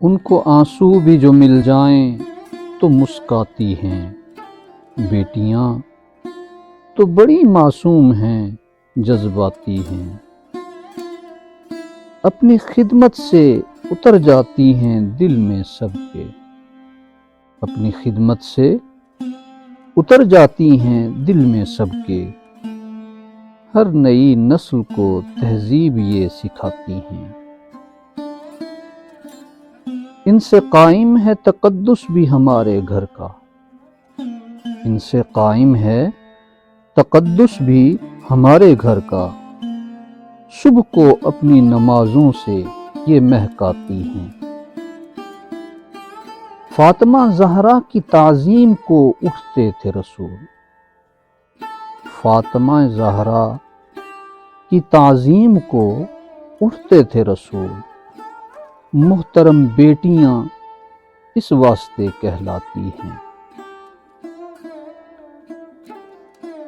ان کو آنسو بھی جو مل جائیں تو مسکاتی ہیں، بیٹیاں تو بڑی معصوم ہیں، جذباتی ہیں، اپنی خدمت سے اتر جاتی ہیں دل میں سب کے، اپنی خدمت سے اتر جاتی ہیں دل میں سب کے، ہر نئی نسل کو تہذیب یہ سکھاتی ہیں۔ ان سے قائم ہے تقدس بھی ہمارے گھر کا، ان سے قائم ہے تقدس بھی ہمارے گھر کا، صبح کو اپنی نمازوں سے یہ مہکاتی ہیں۔ فاطمہ زہرا کی تعظیم کو اٹھتے تھے رسول، فاطمہ زہرا کی تعظیم کو اٹھتے تھے رسول، محترم بیٹیاں اس واسطے کہلاتی ہیں۔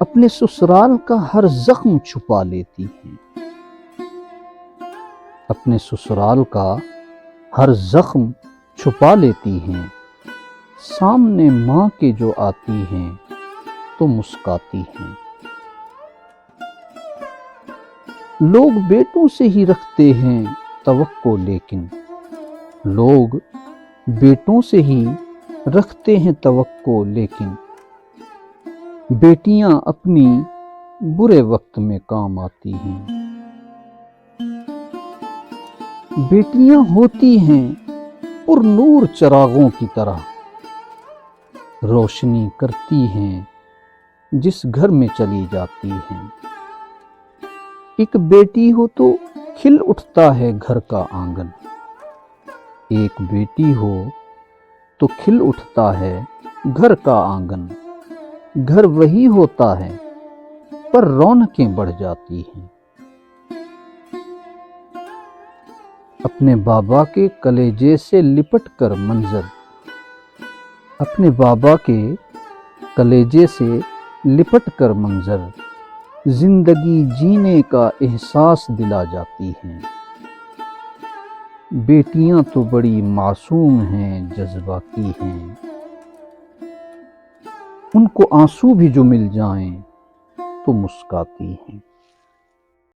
اپنے سسرال کا ہر زخم چھپا لیتی ہیں، اپنے سسرال کا ہر زخم چھپا لیتی ہیں، سامنے ماں کے جو آتی ہیں تو مسکاتی ہیں۔ لوگ بیٹوں سے ہی رکھتے ہیں توقع، لیکن لوگ بیٹوں سے ہی رکھتے ہیں توقع، لیکن بیٹیاں اپنی برے وقت میں کام آتی ہیں۔ بیٹیاں ہوتی ہیں پر نور چراغوں کی طرح، روشنی کرتی ہیں جس گھر میں چلی جاتی ہیں۔ ایک بیٹی ہو تو کھل اٹھتا ہے گھر کا آنگن، ایک بیٹی ہو تو کھل اٹھتا ہے گھر کا آنگن، گھر وہی ہوتا ہے پر رونقیں بڑھ جاتی ہیں۔ اپنے بابا کے کلیجے سے لپٹ کر منظر، اپنے بابا کے کلیجے سے لپٹ کر منظر، زندگی جینے کا احساس دلا جاتی ہیں۔ بیٹیاں تو بڑی معصوم ہیں، جذباتی ہیں، ان کو آنسو بھی جو مل جائیں تو مسکاتی ہیں۔